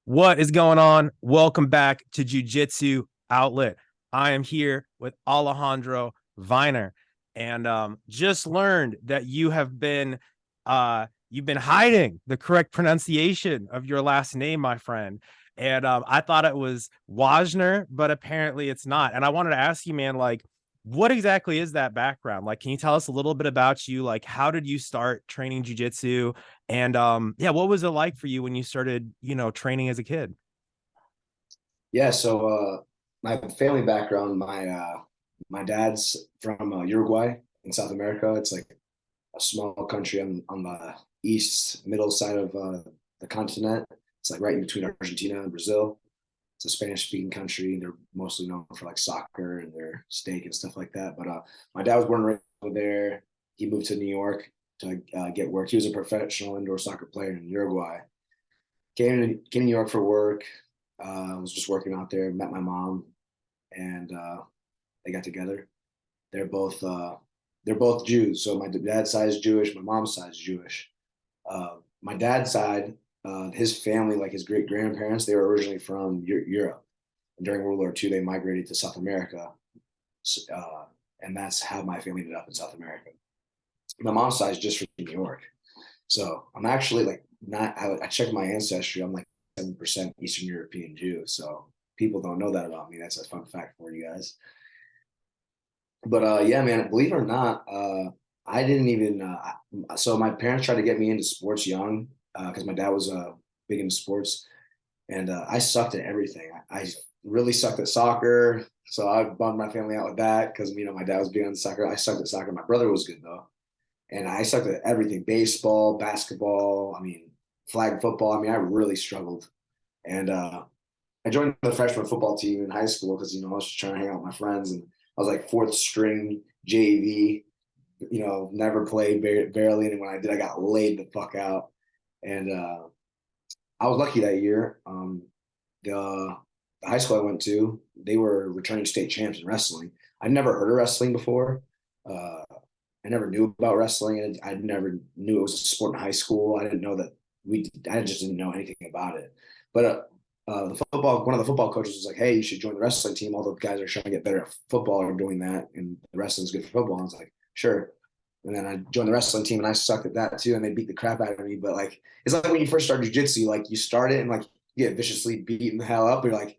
What is going on? Welcome back to Jiu-Jitsu Outlet. I am here with Alejandro Wajner, and just learned that you've been hiding the correct pronunciation of your last name, my friend. And I thought it was Wajner, but apparently it's not. And I wanted to ask you, man, like, what exactly is that background? Like, can you tell us a little bit about you? Like, how did you start training jiu-jitsu? And yeah, what was it like for you when you started, training as a kid? Yeah, my family background, my dad's from Uruguay in South America. It's like a small country on the east middle side of the continent. It's like right in between Argentina and Brazil. It's a Spanish speaking country. They're mostly known for like soccer and their steak and stuff like that. But my dad was born and raised over there. He moved to New York to get work. He was a professional indoor soccer player in Uruguay. Came to New York for work. Was just working out there. Met my mom, and they got together. They're both uh, they're both Jews. So my dad's side is Jewish. My mom's side is Jewish. My dad's side, his family, like his great grandparents, they were originally from Europe. And during World War II, they migrated to South America, uh, and that's how my family ended up in South America. My mom's side is just from New York. So I'm actually like not. I checked my ancestry. I'm like 7% Eastern European Jew. So people don't know that about me. That's a fun fact for you guys. But yeah, man, believe it or not, I didn't even. So my parents tried to get me into sports young because my dad was big into sports, and I sucked at everything. I really sucked at soccer. So I bummed my family out with that because my dad was big on soccer. I sucked at soccer. My brother was good though, and I sucked at everything: baseball, basketball. I mean, flag football. I mean, I really struggled. And I joined the freshman football team in high school because I was just trying to hang out with my friends, and I was like fourth string JV. Never played barely, and when I did, I got laid the fuck out. And I was lucky that year. The high school I went to, they were returning state champs in wrestling. I'd never heard of wrestling before. Uh, I never knew about wrestling. I never knew it was a sport in high school. I didn't know that I just didn't know anything about it. But one of the football coaches was like, "Hey, you should join the wrestling team. All the guys are trying to get better at football are doing that, and the wrestling's good for football." And I was like, "Sure." And then I joined the wrestling team, and I sucked at that too. And they beat the crap out of me. But like, it's like when you first start jujitsu, like you start it and like you get viciously beaten the hell up. You're like,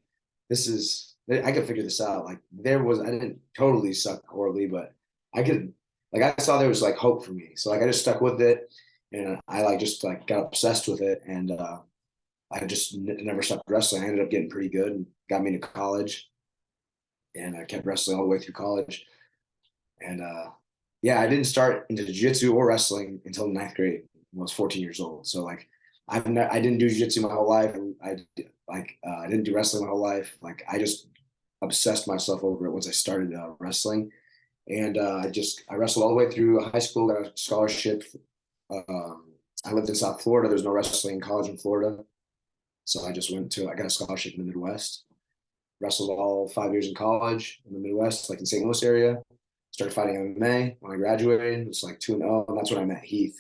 "This is I could figure this out." Like I didn't totally suck horribly, but I could like I saw there was like hope for me. So like I just stuck with it, and I like just like got obsessed with it, and I just never stopped wrestling. I ended up getting pretty good and got me into college, and I kept wrestling all the way through college. And yeah, I didn't start into jiu-jitsu or wrestling until ninth grade when I was 14 years old. So like I didn't do jiu-jitsu my whole life, and I didn't do wrestling my whole life. Like I just obsessed myself over it once I started wrestling, and I wrestled all the way through high school. Got a scholarship. Um, I lived in South Florida. There's no wrestling in college in Florida. So I got a scholarship in the Midwest, wrestled all 5 years in college in the Midwest, like in St. Louis area. Started fighting MMA when I graduated. It was like 2-0, and that's when I met Heath.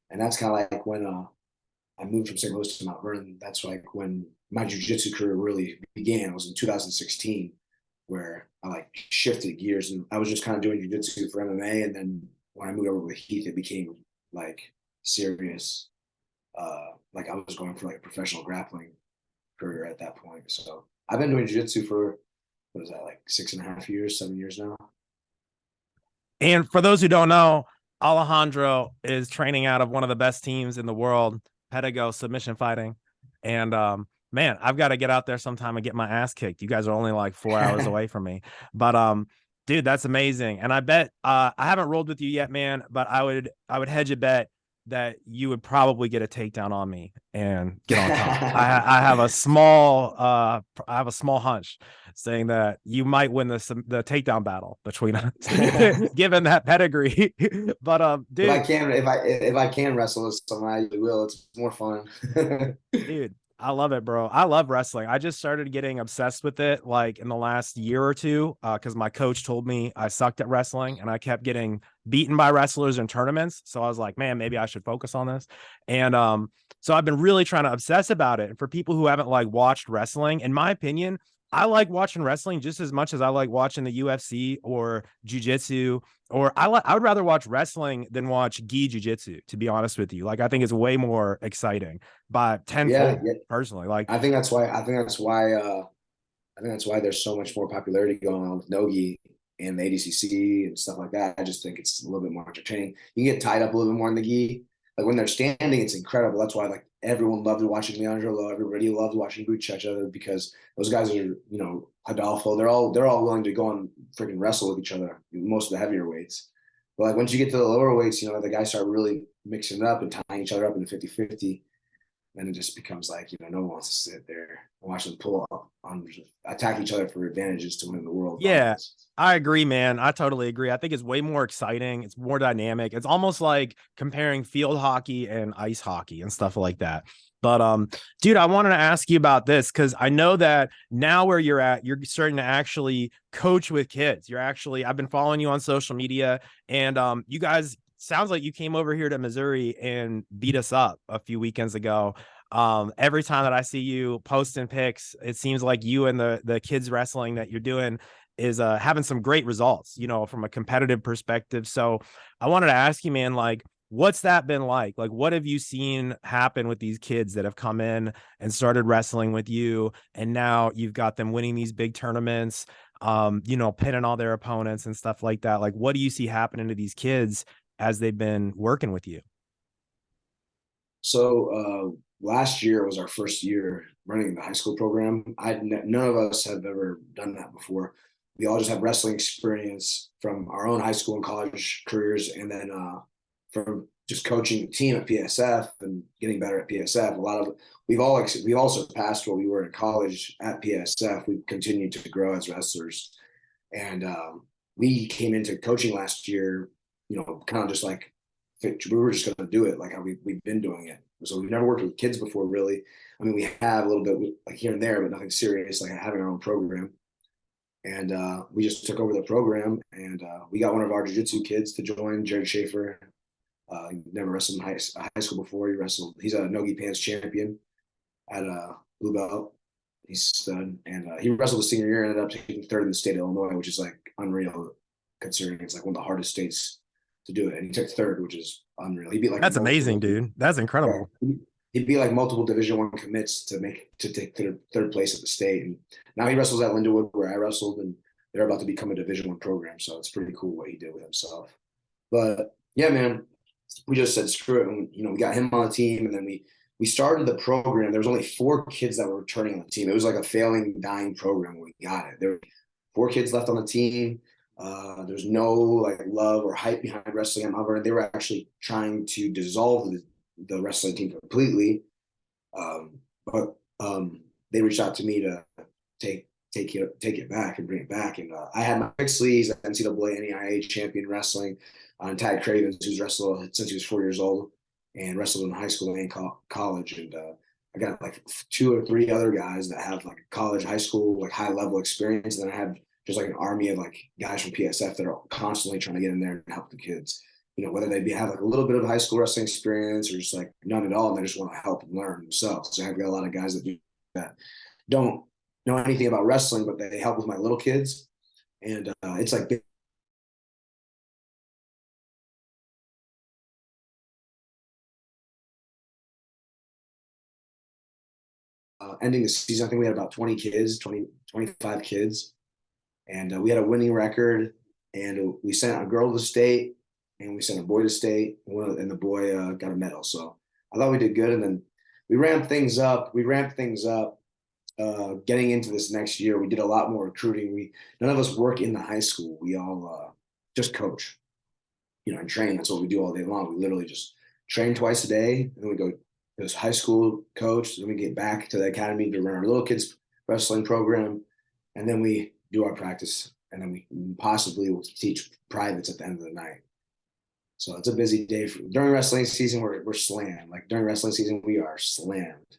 And that's kind of like when I moved from St. Louis to Mount Vernon. That's like when my jiu-jitsu career really began. It was in 2016 where I like shifted gears, and I was just kind of doing jiu-jitsu for MMA. And then when I moved over with Heath, it became like serious. Like I was going for like a professional grappling career at that point. So I've been doing jiu-jitsu for what is that, like 6.5 years, 7 years now. And for those who don't know, Alejandro is training out of one of the best teams in the world, Pedigo Submission Fighting. And man, I've got to get out there sometime and get my ass kicked. You guys are only like 4 hours away from me. But dude, that's amazing. And I bet I haven't rolled with you yet, man, but I would hedge a bet that you would probably get a takedown on me and get on top. I have a small hunch saying that you might win the takedown battle between us, given that pedigree. But If I dude, can, if I can wrestle with somebody, I will. It's more fun. dude, I love it, bro. I love wrestling. I just started getting obsessed with it like in the last year or two because my coach told me I sucked at wrestling and I kept getting beaten by wrestlers in tournaments. So I was like, man, maybe I should focus on this. And so I've been really trying to obsess about it. And for people who haven't like watched wrestling, in my opinion, I like watching wrestling just as much as I like watching the UFC or jiu-jitsu, or I would rather watch wrestling than watch gi jiu-jitsu, to be honest with you. Like I think it's way more exciting by Yeah, tenfold yeah. personally. Like I think that's why. I think that's why there's so much more popularity going on with Nogi and the ADCC and stuff like that. I just think it's a little bit more entertaining. You can get tied up a little bit more in the gi. Like when they're standing, it's incredible. That's why like everyone loved watching Leandro Lo. Everybody loved watching Buchecha because those guys are, you know, Adolfo. They're all willing to go and freaking wrestle with each other. Most of the heavier weights. But like once you get to the lower weights, you know, the guys start really mixing it up and tying each other up in the 50-50. Then it just becomes like, you know, no one wants to sit there and watch them pull up on attack each other for advantages to win the world. yeah, I agree, man. I totally agree. I think it's way more exciting. It's more dynamic. It's almost like comparing field hockey and ice hockey and stuff like that. But dude, I wanted to ask you about this because I know that now where you're at, you're starting to actually coach with kids. I've been following you on social media, and you guys sounds like you came over here to Missouri and beat us up a few weekends ago. Every time that I see you posting pics, it seems like you and the kids wrestling that you're doing is having some great results, you know, from a competitive perspective. So I wanted to ask you, man, like, what's that been like? Like, what have you seen happen with these kids that have come in and started wrestling with you, and now you've got them winning these big tournaments, you know, pinning all their opponents and stuff like that? Like, what do you see happening to these kids as they've been working with you? So last year was our first year running the high school program. None of us have ever done that before. We all just have wrestling experience from our own high school and college careers, and then from just coaching the team at PSF and getting better at PSF. We've all surpassed what we were in college at PSF. We've continued to grow as wrestlers, and we came into coaching last year, you know, kind of just like we were just going to do it like how we've been doing it. So we've never worked with kids before, really. I mean, we have a little bit like here and there, but nothing serious, like having our own program. And we just took over the program, and we got one of our jiu-jitsu kids to join, Jared Schaefer. He never wrestled in high school before. He's a Nogi Pants champion at Blue Belt. He's stud. And he wrestled the senior year and ended up taking third in the state of Illinois, which is like unreal considering it's like one of the hardest states to do it. And he took third, which is unreal. He beat like That's amazing, dude. That's incredible. He'd be like multiple Division I commits to take third place at the state. And now he wrestles at Lindenwood where I wrestled, and they're about to become a Division I program. So it's pretty cool what he did with himself. But yeah, man, we just said screw it. And, you know, we got him on the team, and then we started the program. There was only 4 kids that were returning on the team. It was like a failing, dying program when we got it. There were 4 kids left on the team. There's no like love or hype behind wrestling at Mount Vernon. They were actually trying to dissolve the wrestling team completely. But they reached out to me to take it back and bring it back. And I had my Pixley, he's an NCAA NEIA champion wrestling, and Tad Cravens, who's wrestled since he was 4 years old and wrestled in high school and college. And I got like 2 or 3 other guys that have like college, high school, like high level experience. And then I have just like an army of like guys from PSF that are constantly trying to get in there and help the kids. You know, whether they have like a little bit of high school wrestling experience or just like none at all, and they just want to help and learn themselves. So I've got a lot of guys that do that, don't know anything about wrestling, but they help with my little kids. And it's like ending the season, I think we had about 25 kids. And we had a winning record. And we sent a girl to state, and we sent a boy to state, and the boy got a medal. So I thought we did good. And then we ramped things up. Getting into this next year, we did a lot more recruiting. None of us work in the high school. We all just coach, you know, and train. That's what we do all day long. We literally just train twice a day, and then we go to this high school coach. Then we get back to the academy to run our little kids wrestling program, and then we do our practice, and then we possibly will teach privates at the end of the night. So it's a busy day. During wrestling season, we're slammed. Like during wrestling season, we are slammed.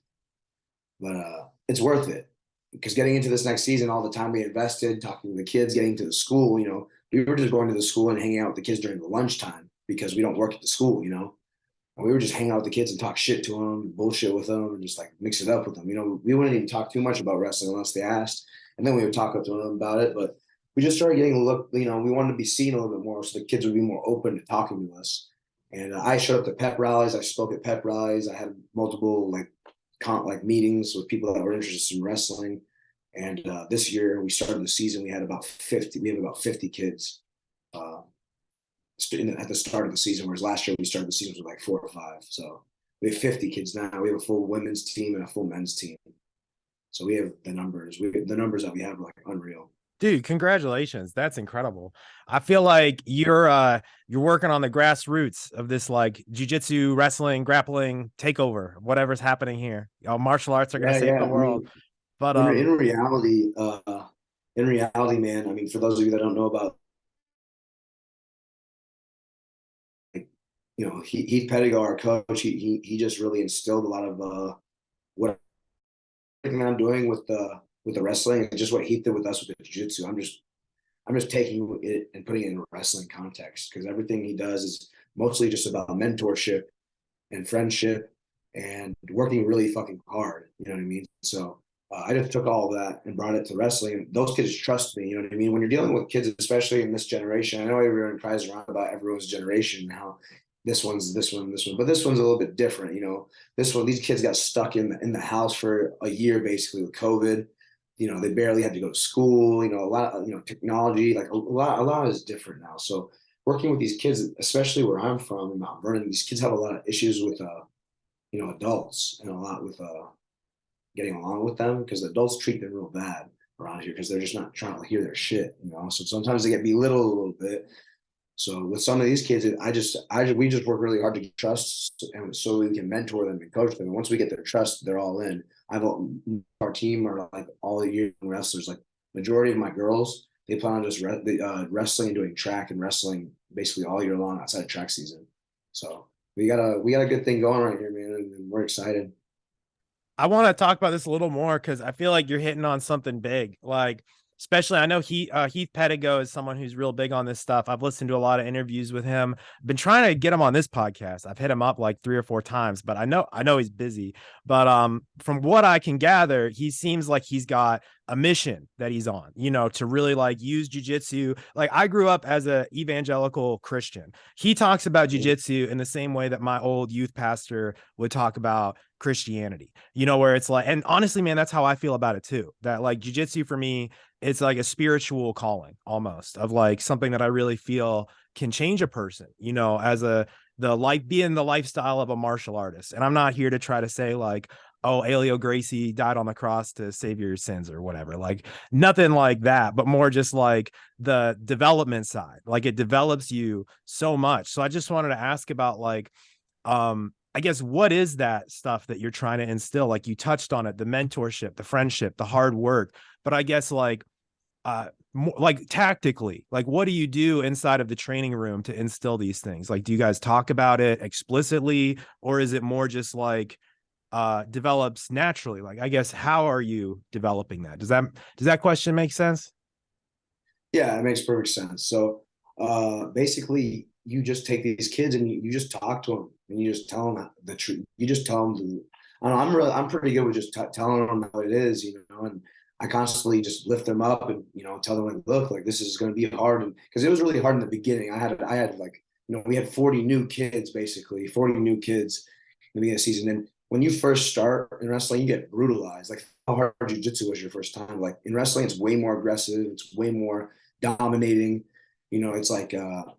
but it's worth it because getting into this next season, all the time we invested, talking to the kids, getting to the school, you know, we were just going to the school and hanging out with the kids during the lunchtime because we don't work at the school, you know. And we were just hanging out with the kids and talk shit to them, bullshit with them, and just like mix it up with them. You know, we wouldn't even talk too much about wrestling unless they asked, and then we would talk up to them about it. But we just started getting a look. You know, we wanted to be seen a little bit more, so the kids would be more open to talking to us. And I showed up to pep rallies. I spoke at pep rallies. I had multiple like meetings with people that were interested in wrestling. And this year we started the season. We had about 50. We have about 50 kids. Uh, at the start of the season, whereas last year we started the season with like 4 or 5. So we have 50 kids now. We have a full women's team and a full men's team. So we have the numbers. The numbers that we have are like unreal. Dude, congratulations. That's incredible. I feel like you're working on the grassroots of this like jiu-jitsu, wrestling, grappling takeover, whatever's happening here. Martial arts are gonna save the I world. mean, But in reality, man. I mean, for those of you that don't know about, you know, Heath Pedigo, our coach, he just really instilled a lot of what I'm doing with the wrestling and just what he did with us with the jiu-jitsu. I'm just taking it and putting it in wrestling context because everything he does is mostly just about mentorship and friendship and working really fucking hard. You know what I mean? So I just took all of that and brought it to wrestling. And those kids trust me. You know what I mean? When you're dealing with kids, especially in this generation, I know everyone cries around about everyone's generation and how this one's this one, but this one's a little bit different. You know, this one, these kids got stuck in the house for a year basically with COVID. You know, they barely had to go to school. You know, a lot of, you know, technology, like a lot is different now. So working with these kids, especially where I'm from in Mount Vernon, these kids have a lot of issues with you know, adults and a lot with getting along with them because adults treat them real bad around here because they're just not trying to hear their shit, you know. So sometimes they get belittled a little bit. So with some of these kids, we just work really hard to get trust, and so we can mentor them and coach them. And once we get their trust, they're all in. Our team are like all young wrestlers. Like majority of my girls, they plan on just wrestling and doing track and wrestling basically all year long outside of track season. So we got a good thing going right here, man, and we're excited. I want to talk about this a little more because I feel like you're hitting on something big. Like, especially, I know Heath Pedigo is someone who's real big on this stuff. I've listened to a lot of interviews with him. Been trying to get him on this podcast. I've hit him up like 3 or 4 times, but I know he's busy. But from what I can gather, he seems like he's got a mission that he's on, you know, to really like use jujitsu. Like I grew up as a evangelical Christian. He talks about jujitsu in the same way that my old youth pastor would talk about Christianity, you know, where it's like, and honestly, man, that's how I feel about it too. That like jujitsu for me, it's like a spiritual calling almost of like something that I really feel can change a person, you know, as being the lifestyle of a martial artist. And I'm not here to try to say like, oh, Elio Gracie died on the cross to save your sins or whatever. Like nothing like that, but more just like the development side. Like it develops you so much. So I just wanted to ask about like, I guess what is that stuff that you're trying to instill? Like you touched on it, the mentorship, the friendship, the hard work. But I guess more, like tactically, like what do you do inside of the training room to instill these things? Like do you guys talk about it explicitly, or is it more just like develops naturally? Like I guess how are you developing that? Does that question make sense? Yeah, it makes perfect sense. So basically, you just take these kids and you just talk to them and you just tell them the truth. You just tell them. I don't know, I'm pretty good with just telling them how it is, you know, and I constantly just lift them up and, you know, tell them like, look, like this is going to be hard, and because it was really hard in the beginning. I had like, you know, we had 40 new kids, basically 40 new kids in the beginning of the season, and when you first start in wrestling, you get brutalized. Like how hard jiu-jitsu was your first time. Like in wrestling, it's way more aggressive. It's way more dominating. You know, it's like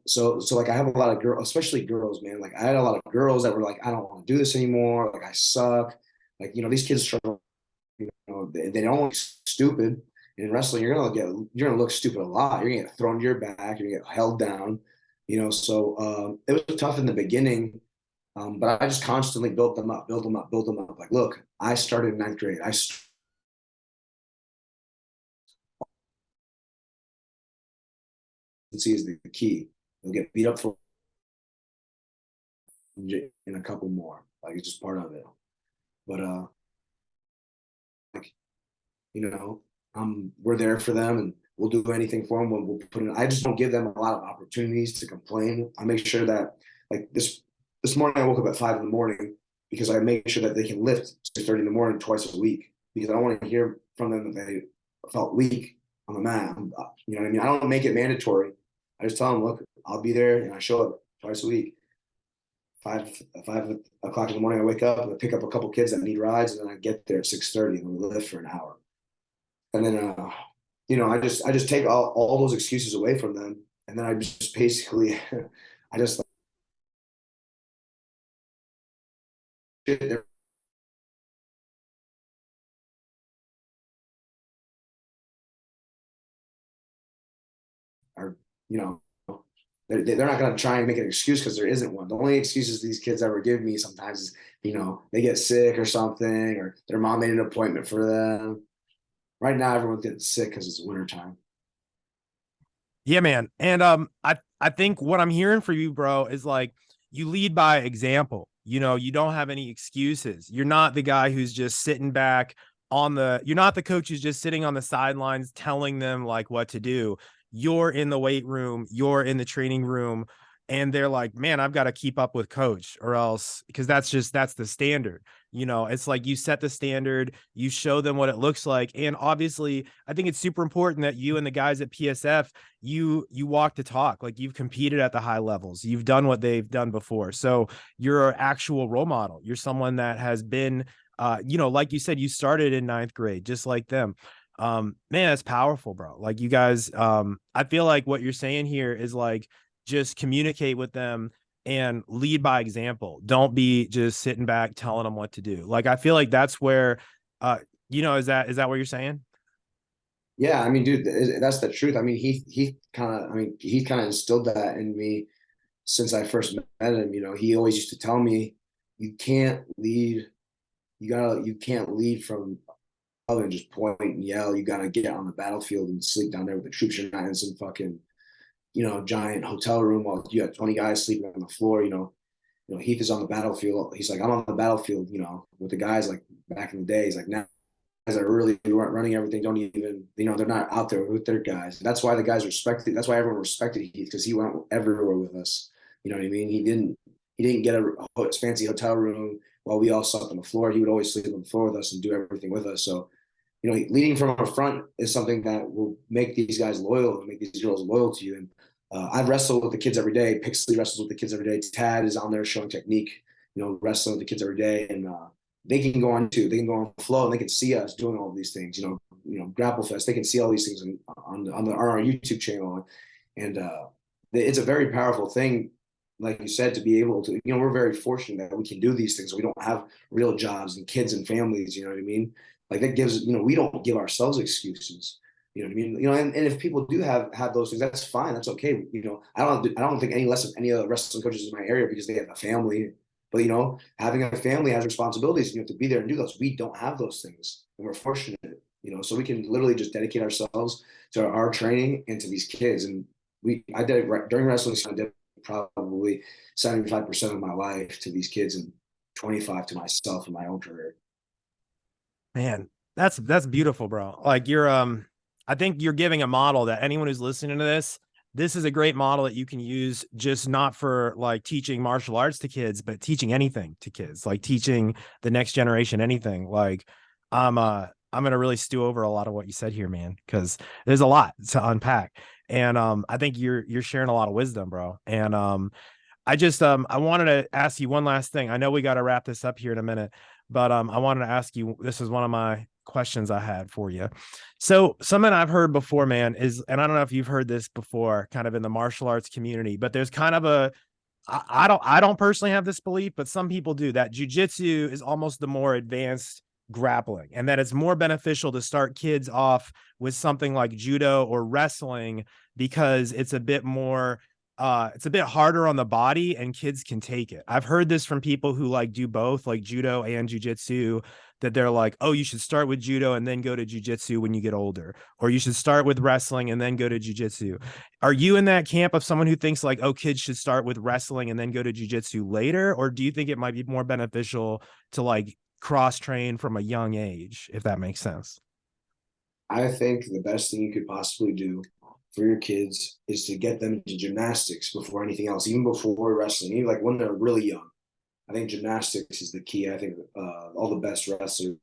so like I have a lot of girls, especially girls, man. Like I had a lot of girls that were like, I don't want to do this anymore. Like I suck. Like, you know, these kids struggle, you know, they don't look stupid. In wrestling, you're gonna look stupid a lot. You're gonna get thrown to your back, you're gonna get held down, you know. So it was tough in the beginning. But I just constantly built them up, build them up, build them up. Like, look, I started in ninth grade. Is the key. You'll get beat up for in a couple more. Like it's just part of it. But you know, we're there for them and we'll do anything for them. We'll put in. I just don't give them a lot of opportunities to complain. I make sure that like this morning I woke up at 5 in the morning because I make sure that they can lift 6:30 in the morning twice a week because I don't want to hear from them that they felt weak on the mat. You know what I mean? I don't make it mandatory. I just tell them, look, I'll be there, and I show up twice a week. 5 o'clock in the morning, I wake up and I pick up a couple kids that need rides, and then I get there at 6:30 and we lift for an hour. And then, you know, I just take all those excuses away from them, and then I just basically, I just like, are, you know, they're not going to try and make an excuse because there isn't one. The only excuses these kids ever give me sometimes is, you know, they get sick or something, or their mom made an appointment for them. Right now, everyone's getting sick because it's wintertime. Yeah, man. And I think what I'm hearing for you, bro, is like you lead by example. You know, you don't have any excuses. You're not the guy who's just sitting back you're not the coach who's just sitting on the sidelines telling them like what to do. You're in the weight room, you're in the training room, and they're like, man, I've got to keep up with coach or else, because that's the standard. You know, it's like you set the standard, you show them what it looks like. And obviously, I think it's super important that you and the guys at PSF, you walk the talk. Like you've competed at the high levels, you've done what they've done before. So you're an actual role model. You're someone that has been, you know, like you said, you started in ninth grade, just like them. Man, that's powerful, bro. Like you guys, I feel like what you're saying here is like, just communicate with them and lead by example. Don't be just sitting back telling them what to do. Like I feel like that's where you know, is that what you're saying? Yeah, I mean, dude, that's the truth. I mean, he kind of instilled that in me since I first met him. You know, he always used to tell me, you can't lead, you can't lead from other and just point and yell. You gotta get on the battlefield and sleep down there with the troops. You're not in some fucking, you know, giant hotel room while you have 20 guys sleeping on the floor. You know, Heath is on the battlefield. He's like, I'm on the battlefield, you know, with the guys like back in the day. He's like, now guys are really running everything, don't even, you know, they're not out there with their guys. That's why the guys respected, that's why everyone respected Heath, because he went everywhere with us. You know what I mean? He didn't get a fancy hotel room while we all slept on the floor. He would always sleep on the floor with us and do everything with us. So, you know, leading from a front is something that will make these guys loyal and make these girls loyal to you. And I've wrestled with the kids every day. Pixley wrestles with the kids every day. Tad is on there showing technique, you know, wrestling with the kids every day. And they can go on too. They can go on flow and they can see us doing all of these things. You know, Grapple Fest. They can see all these things on our YouTube channel, and it's a very powerful thing. Like you said, to be able to, you know, we're very fortunate that we can do these things. We don't have real jobs and kids and families. You know what I mean? Like that gives, you know, we don't give ourselves excuses. You know what I mean? You know, and if people do have those things, that's fine. That's okay. You know, I don't think any less of any of the wrestling coaches in my area because they have a family. But you know, having a family has responsibilities. And you have to be there and do those. We don't have those things, and we're fortunate. You know, so we can literally just dedicate ourselves to our training and to these kids. And I did it during wrestling. I did probably 75% of my life to these kids and 25 to myself and my own career. Man, that's beautiful, bro. Like you're I think you're giving a model that anyone who's listening to this is a great model that you can use, just not for like teaching martial arts to kids, but teaching anything to kids, like teaching the next generation anything. Like I'm gonna really stew over a lot of what you said here, man, because there's a lot to unpack. And I think you're sharing a lot of wisdom, bro. And I wanted to ask you one last thing. I know we got to wrap this up here in a minute, but I wanted to ask you, this is one of my questions I had for you. So something I've heard before, man, is, and I don't know if you've heard this before, kind of in the martial arts community, but there's kind of I don't personally have this belief, but some people do, that jujitsu is almost the more advanced grappling, and that it's more beneficial to start kids off with something like judo or wrestling because it's a bit more it's a bit harder on the body and kids can take it. I've heard this from people who like do both, like judo and jujitsu, that they're like, oh, you should start with judo and then go to jujitsu when you get older, or you should start with wrestling and then go to jujitsu. Are you in that camp of someone who thinks like, oh, kids should start with wrestling and then go to jujitsu later? Or do you think it might be more beneficial to like cross train from a young age, if that makes sense? I think the best thing you could possibly do for your kids is to get them into gymnastics before anything else, even before wrestling, even like when they're really young. I think gymnastics is the key. I think all the best wrestlers,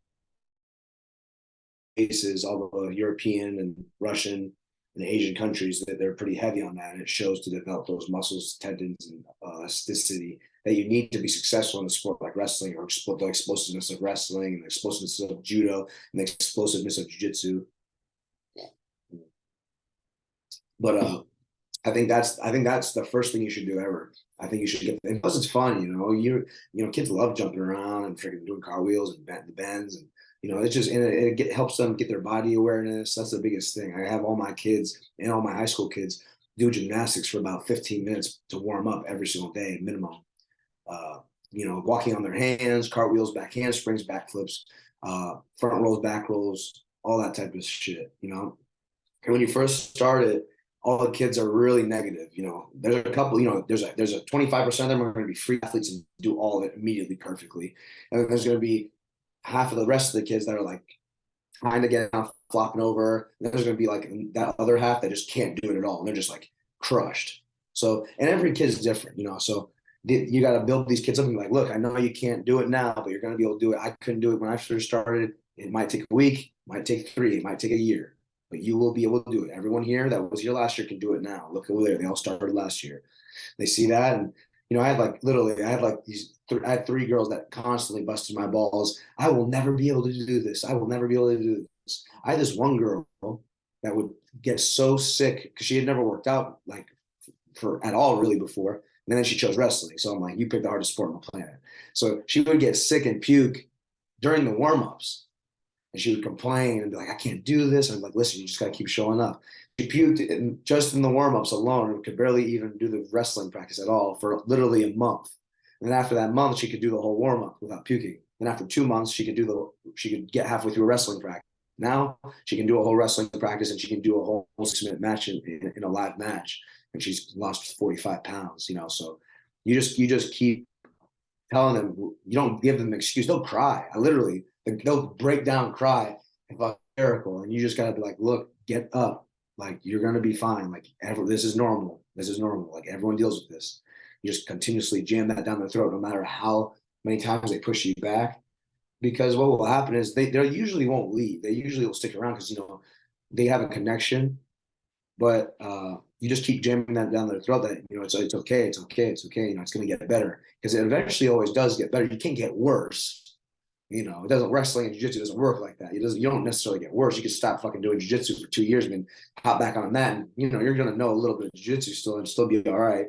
all the European and Russian and Asian countries, that they're pretty heavy on that, and it shows to develop those muscles, tendons, and elasticity that you need to be successful in a sport like wrestling, or the explosiveness of wrestling, and the explosiveness of judo, and the explosiveness of jiu-jitsu. But I think that's the first thing you should do ever. I think you should get, and plus it's fun, kids love jumping around and freaking doing cartwheels and the bends, and it's just, and it helps them get their body awareness. That's the biggest thing. I have all my kids and all my high school kids do gymnastics for about 15 minutes to warm up every single day minimum. Walking on their hands, cartwheels, back handsprings, back flips, front rolls, back rolls, all that type of shit. And when you first start it, all the kids are really negative. There's a couple, there's a 25% of them are going to be free athletes and do all of it immediately perfectly. And then there's going to be half of the rest of the kids that are like trying to get out, flopping over. And then there's going to be like that other half that just can't do it at all. And they're just like crushed. So, and every kid is different, so you got to build these kids up and be like, look, I know you can't do it now, but you're going to be able to do it. I couldn't do it when I first started. It might take a week, might take 3, it might take a year, but you will be able to do it. Everyone here that was here last year can do it now. Look over there. They all started last year. They see that. And, I had like 3 girls that constantly busted my balls. I will never be able to do this. I will never be able to do this. I had this one girl that would get so sick because she had never worked out like for at all really before. And then she chose wrestling. So I'm like, you picked the hardest sport on the planet. So she would get sick and puke during the warm-ups. And she would complain and be like, I can't do this. I'm like, listen, you just got to keep showing up. She puked just in the warm-ups alone and could barely even do the wrestling practice at all for literally a month. And then after that month, she could do the whole warm-up without puking. Then after 2 months, she could get halfway through a wrestling practice. Now she can do a whole wrestling practice and she can do a whole 6-minute match in a live match. And she's lost 45 pounds, so you just keep telling them, you don't give them an excuse. They'll cry. They'll break down, cry, and fucking hysterical. And you just gotta be like, look, get up. Like, you're gonna be fine. Like, this is normal. This is normal. Like, everyone deals with this. You just continuously jam that down their throat, no matter how many times they push you back. Because what will happen is they usually won't leave. They usually will stick around because they have a connection. But you just keep jamming that down their throat that it's okay, it's okay, it's okay. It's going to get better, because it eventually always does get better. You can't get worse. It doesn't, wrestling and jiu-jitsu doesn't work like that. You don't necessarily get worse. You can stop fucking doing jiu-jitsu for 2 years and then hop back on that, and you're going to know a little bit of jiu-jitsu still and still be all right.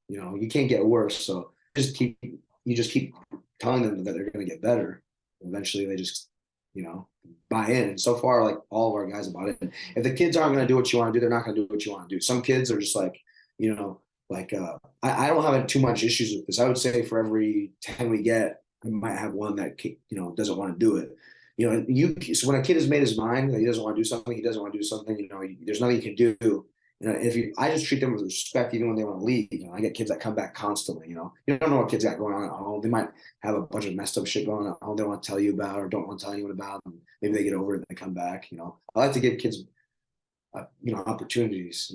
You can't get worse. So you just keep telling them that they're going to get better. Eventually, they just buy in. And so far, like, all of our guys about it. And if the kids aren't going to do what you want to do, they're not going to do what you want to do. Some kids are just like, I don't have too much issues with this. I would say for every 10 we get, we might have one that doesn't want to do it. So when a kid has made his mind that he doesn't want to do something, he doesn't want to do something. There's nothing you can do. I just treat them with respect, even when they want to leave. I get kids that come back constantly. You don't know what kids got going on at home. They might have a bunch of messed up shit going on at home they want to tell you about, or don't want to tell anyone about. And maybe they get over it and they come back. I like to give kids, opportunities.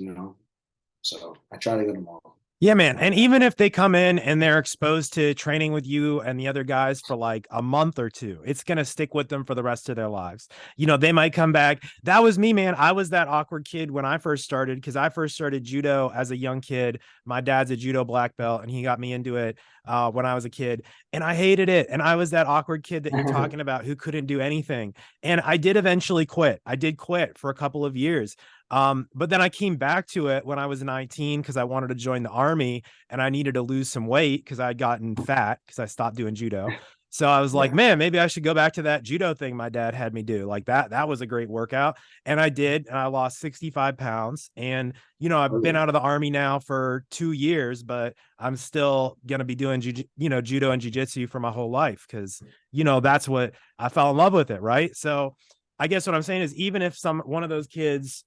So I try to get them all. Yeah, man. And even if they come in and they're exposed to training with you and the other guys for like a month or 2, it's going to stick with them for the rest of their lives. They might come back. That was me, man. I was that awkward kid when I first started, because I first started judo as a young kid. My dad's a judo black belt, and he got me into it when I was a kid, and I hated it. And I was that awkward kid that you're talking about who couldn't do anything. And I did eventually quit. I did quit for a couple of years. But then I came back to it when I was 19, because I wanted to join the army and I needed to lose some weight because I had gotten fat because I stopped doing judo. So I was like, man, maybe I should go back to that judo thing my dad had me do. Like that was a great workout. And I did, and I lost 65 pounds. And, I've been out of the army now for 2 years, but I'm still going to be doing, judo and jiu-jitsu for my whole life. Cause that's what I fell in love with it. Right. So I guess what I'm saying is, even if one of those kids,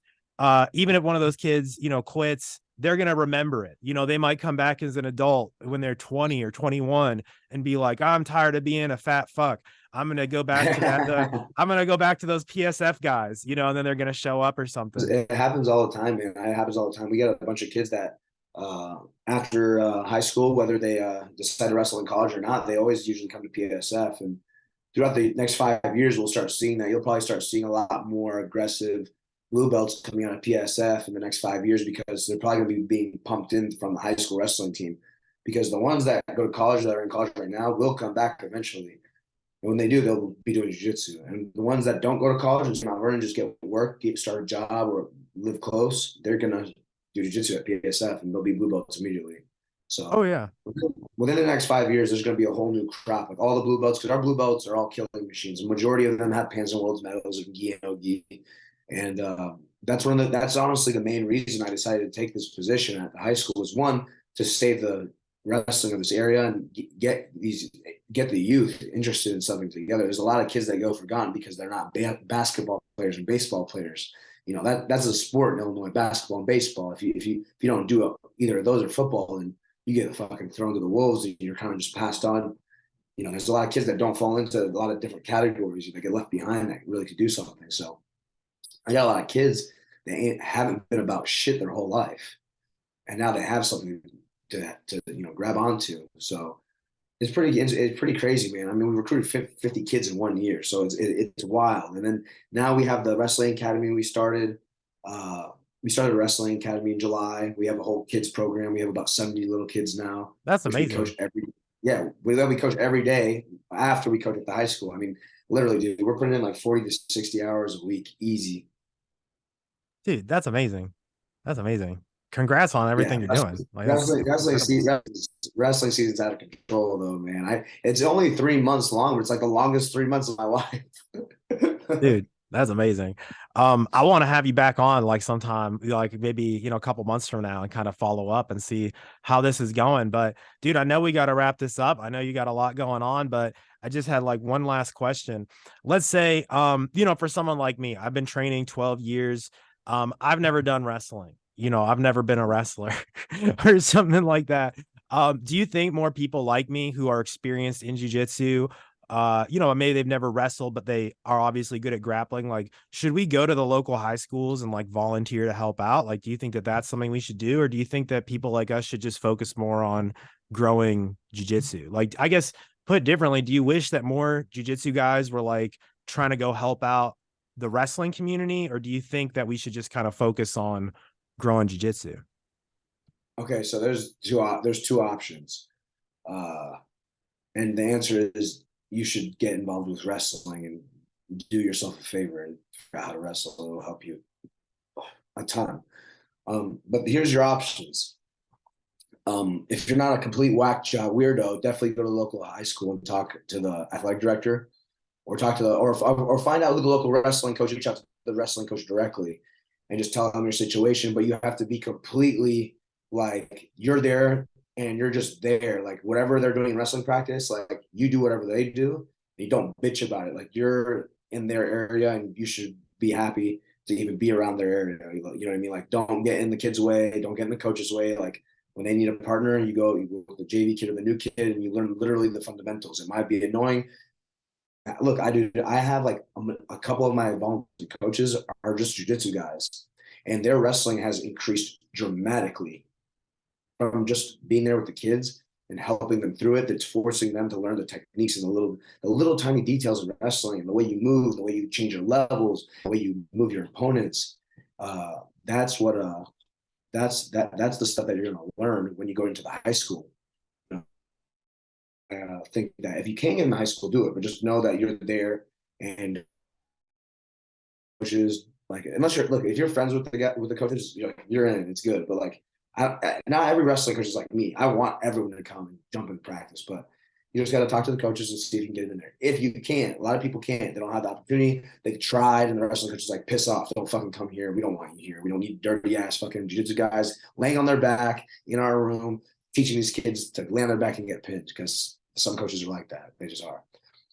quits, they're going to remember it. They might come back as an adult when they're 20 or 21 and be like, I'm tired of being a fat fuck. I'm gonna go back to that. I'm gonna go back to those PSF guys, you know, and then they're gonna show up or something. It happens all the time, man. It happens all the time. We get a bunch of kids that after high school, whether they decide to wrestle in college or not, they always usually come to PSF. And throughout the next 5 years, we'll start seeing that. You'll probably start seeing a lot more aggressive blue belts coming out of PSF in the next 5 years, because they're probably going to be being pumped in from the high school wrestling team. Because the ones that go to college, that are in college right now, will come back eventually. And when they do, they'll be doing jiu-jitsu. And the ones that don't go to college and Mount Vernon, just get work, start a job, or live close, they're gonna do jiu-jitsu at PSF, and they'll be blue belts immediately. So, oh yeah, within the next 5 years, there's gonna be a whole new crop, like all the blue belts, because our blue belts are all killing machines. The majority of them have Panzer Worlds medals and gi and no gi, and that's honestly the main reason I decided to take this position at the high school, was one, to save the wrestling of this area and get the youth interested in something together. There's a lot of kids that go forgotten because they're not basketball players and baseball players. You know, that's a sport in Illinois, basketball and baseball. If you don't do either of those or football, then you get fucking thrown to the wolves, and you're kind of just passed on. You know, there's a lot of kids that don't fall into a lot of different categories. They get left behind that really could do something. So I got a lot of kids that haven't been about shit their whole life, and now they have something to grab onto. So it's pretty crazy, man. I mean, we recruited 50 kids in 1 year, so it's wild. And then now we have the wrestling academy. We started a wrestling academy in July. We have a whole kids program. We have about 70 little kids now. that's amazing. We coach every day after we coach at the high school. I mean, literally, dude, we're putting in like 40 to 60 hours a week, easy. Dude, that's amazing. That's amazing. Congrats on everything you're doing. Like, wrestling season's out of control, though, man. It's only 3 months long, but it's like the longest 3 months of my life. Dude, that's amazing. I want to have you back on like sometime, like maybe, a couple months from now, and kind of follow up and see how this is going. But dude, I know we got to wrap this up. I know you got a lot going on, but I just had like one last question. Let's say, for someone like me, I've been training 12 years. I've never done wrestling. I've never been a wrestler or something like that. Do you think more people like me who are experienced in jiu-jitsu, maybe they've never wrestled, but they are obviously good at grappling, like, should we go to the local high schools and like volunteer to help out? Like, do you think that that's something we should do? Or do you think that people like us should just focus more on growing jiu-jitsu? Like, I guess put differently, do you wish that more jiu-jitsu guys were like trying to go help out the wrestling community? Or do you think that we should just kind of focus on growing jiu-jitsu? Okay, so there's two options, and the answer is you should get involved with wrestling and do yourself a favor and figure out how to wrestle. It'll help you a ton. But here's your options. If you're not a complete whack job weirdo, definitely go to the local high school and talk to the athletic director, or talk to or find out who the local wrestling coach, reach out to the wrestling coach directly and just tell them your situation. But you have to be completely like, you're there and you're just there. Like, whatever they're doing in wrestling practice, like, you do whatever they do. You don't bitch about it. Like, you're in their area and you should be happy to even be around their area. You know what I mean? Like, don't get in the kid's way. Don't get in the coach's way. Like, when they need a partner, you go with the JV kid or the new kid, and you learn literally the fundamentals. It might be annoying. Look, I have like a couple of my volunteer coaches are just jiu-jitsu guys, and their wrestling has increased dramatically from just being there with the kids and helping them through it. That's forcing them to learn the techniques and the little tiny details of wrestling, and the way you move, the way you change your levels, the way you move your opponents. That's the stuff that you're going to learn when you go into the high school. I think that if you can't get in high school, do it, but just know that you're there, and coaches, like, unless if you're friends with the coaches, you're in, it's good. But like, not every wrestling coach is like me. I want everyone to come and jump in practice, but you just got to talk to the coaches and see if you can get in there. If you can't, a lot of people can't. They don't have the opportunity. They've tried, and the wrestling coach is like, piss off. Don't fucking come here. We don't want you here. We don't need dirty ass fucking jiu-jitsu guys laying on their back in our room, teaching these kids to lay on their back and get pinned, because some coaches are like that. They just are.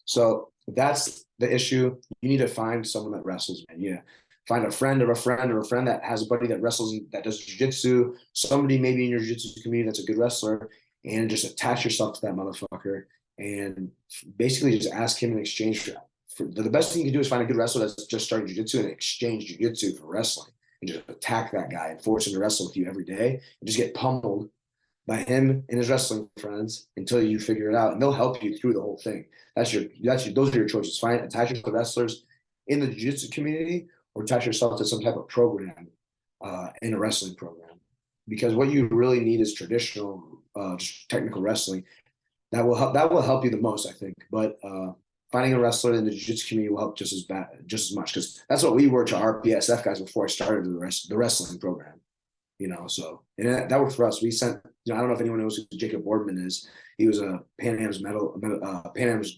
So that's the issue. You need to find someone that wrestles, man. Yeah. Find a friend of a friend or a friend that has a buddy that wrestles, that does jiu-jitsu, somebody maybe in your jiu-jitsu community that's a good wrestler, and just attach yourself to that motherfucker and basically just ask him in exchange for the best thing you can do is find a good wrestler that's just starting jiu-jitsu and exchange jiu-jitsu for wrestling and just attack that guy and force him to wrestle with you every day and just get pummeled by him and his wrestling friends until you figure it out, and they'll help you through the whole thing. Those are your choices. Attach yourself to wrestlers in the jiu-jitsu community, or attach yourself to some type of program in a wrestling program. Because what you really need is traditional, just technical wrestling. That will help you the most, I think. But finding a wrestler in the jiu-jitsu community will help just as much, because that's what we were to our PSF guys before I started the wrestling program. So and that worked for us. We sent, I don't know if anyone knows who Jacob Boardman is. He was a Pan Am's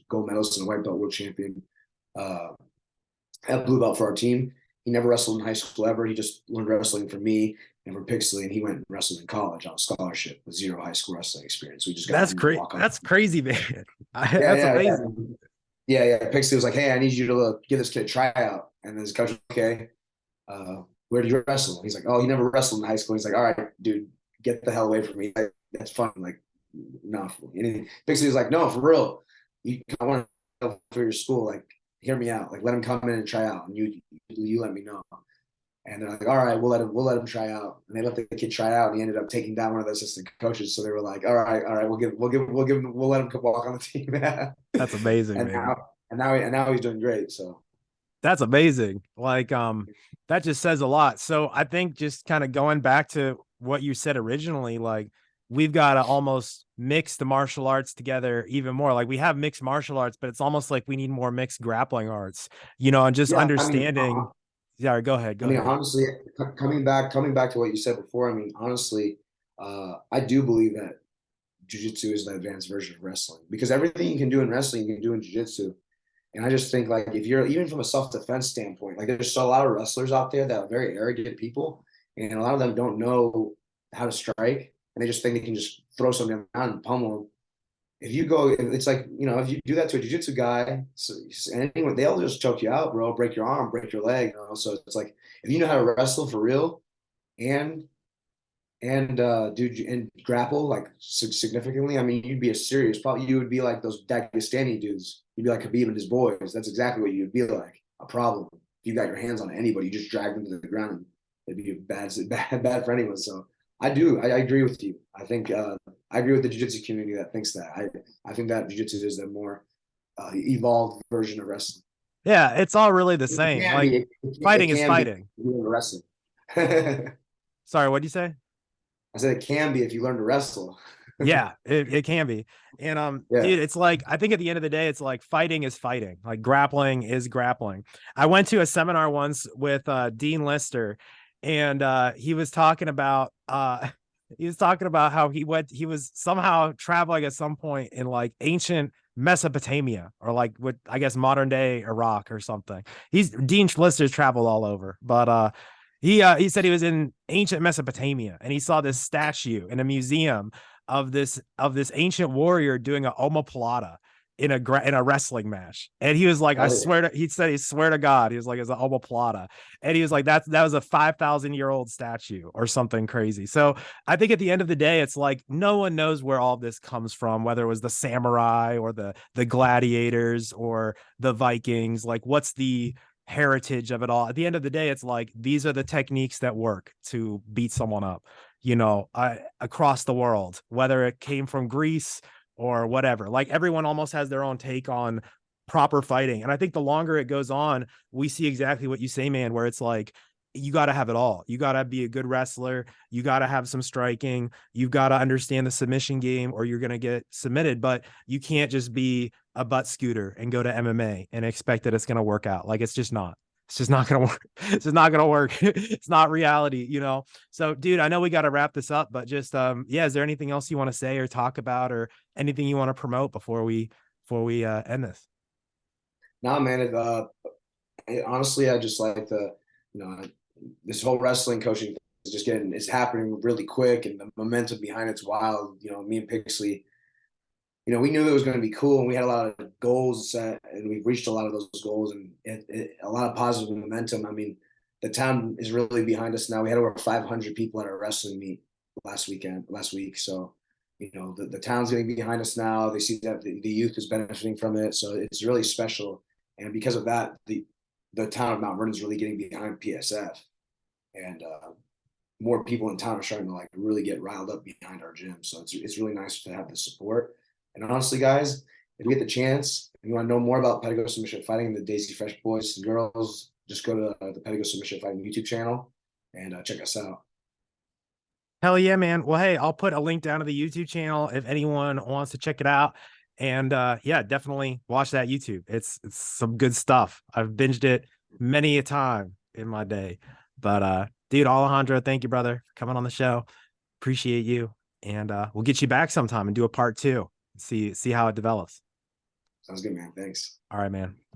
gold medalist and a white belt world champion. Had blue belt for our team. He never wrestled in high school ever. He just learned wrestling from me and from Pixley, and he went and wrestled in college on scholarship with zero high school wrestling experience. So we just got that's crazy, man. That's amazing. Yeah. Pixley was like, "Hey, I need you to give this kid a tryout," and then his coach, "Okay, where do you wrestle?" And he's like, "Oh, he never wrestled in high school." He's like, "All right, dude, get the hell away from me. That's fun." Like, no. And Pixley was like, "No, for real. I want to for your school. Like, hear me out. Like, let him come in and try out, and you let me know." And they're like, "All right, we'll let him try out." And they let the kid try out, and he ended up taking down one of the assistant coaches. So they were like, "All right, we'll let him walk on the team." That's amazing, and man. now he's doing great. So That's amazing. Like, that just says a lot. So I think just kind of going back to what you said originally, like we've got to almost mix the martial arts together even more. Like we have mixed martial arts, but it's almost like we need more mixed grappling arts, and just understanding. Yeah, go ahead. Go ahead. Honestly, coming back to what you said before, honestly, I do believe that jiu-jitsu is the advanced version of wrestling, because everything you can do in wrestling, you can do in jiu-jitsu. And I just think, like, if you're even from a self-defense standpoint, like there's a lot of wrestlers out there that are very arrogant people, and a lot of them don't know how to strike, and they just think they can just throw something around and pummel them. It's like, if you do that to a jiu-jitsu guy, and anyone, they'll just choke you out, bro, break your arm, break your leg. So it's like, if you know how to wrestle for real and and grapple like significantly, you'd be you would be like those Dagestani dudes. You'd be like Khabib and his boys. That's exactly what you'd be like. A problem. If you got your hands on anybody, you just drag them to the ground, and it'd be bad for anyone. So I agree with you. I think I agree with the jiu-jitsu community that thinks that. I think that jiu-jitsu is the more evolved version of wrestling. Yeah, it's all really the same. Like fighting is fighting. Wrestling. Sorry, what'd you say? I said it can be if you learn to wrestle. Yeah, it can be. And Yeah. dude, it's like, I think at the end of the day, it's like fighting is fighting, like grappling is grappling. I went to a seminar once with Dean Lister, and he was talking about how he was somehow traveling at some point in like ancient Mesopotamia, or like what I guess modern day Iraq or something. Dean Lister's traveled all over, but he said he was in ancient Mesopotamia and he saw this statue in a museum of this ancient warrior doing an omoplata in a wrestling match. And he was like, he swear to God, he was like, it's an omoplata. And he was like, that was a 5,000-year-old statue or something crazy. So I think at the end of the day, it's like no one knows where all this comes from, whether it was the samurai or the gladiators or the Vikings. Like, what's the heritage of it all? At the end of the day, it's like these are the techniques that work to beat someone up, across the world, whether it came from Greece or whatever. Like everyone almost has their own take on proper fighting. And I think the longer it goes on, we see exactly what you say, man, where it's like you got to have it all. You got to be a good wrestler. You got to have some striking. You've got to understand the submission game or you're going to get submitted, but you can't just be a butt scooter and go to MMA and expect that it's going to work out. Like, it's just not. It's just not going to work. It's just not going to work. It's not reality, So, dude, I know we got to wrap this up, but just is there anything else you want to say or talk about, or anything you want to promote before we end this? No, man. Honestly, I just like this whole wrestling coaching is happening really quick, and the momentum behind it's wild. Me and Pixley, we knew it was going to be cool, and we had a lot of goals set, and we've reached a lot of those goals, and a lot of positive momentum. The town is really behind us now. We had over 500 people at our wrestling meet last week. So, the town's getting behind us now. They see that the youth is benefiting from it. So it's really special. And because of that, the town of Mount Vernon is really getting behind PSF. And more people in town are starting to like really get riled up behind our gym. So it's really nice to have the support. And honestly, guys, if you get the chance and you want to know more about Pedigo Submission Fighting and the Daisy Fresh boys and girls, just go to the Pedigo Submission Fighting YouTube channel and check us out. Hell yeah, man. Well, hey, I'll put a link down to the YouTube channel if anyone wants to check it out. And yeah, definitely watch that YouTube. It's some good stuff. I've binged it many a time in my day. But dude, Alejandro, thank you, brother, for coming on the show. Appreciate you. And we'll get you back sometime and do a part 2. See how it develops. Sounds good, man. Thanks. All right, man.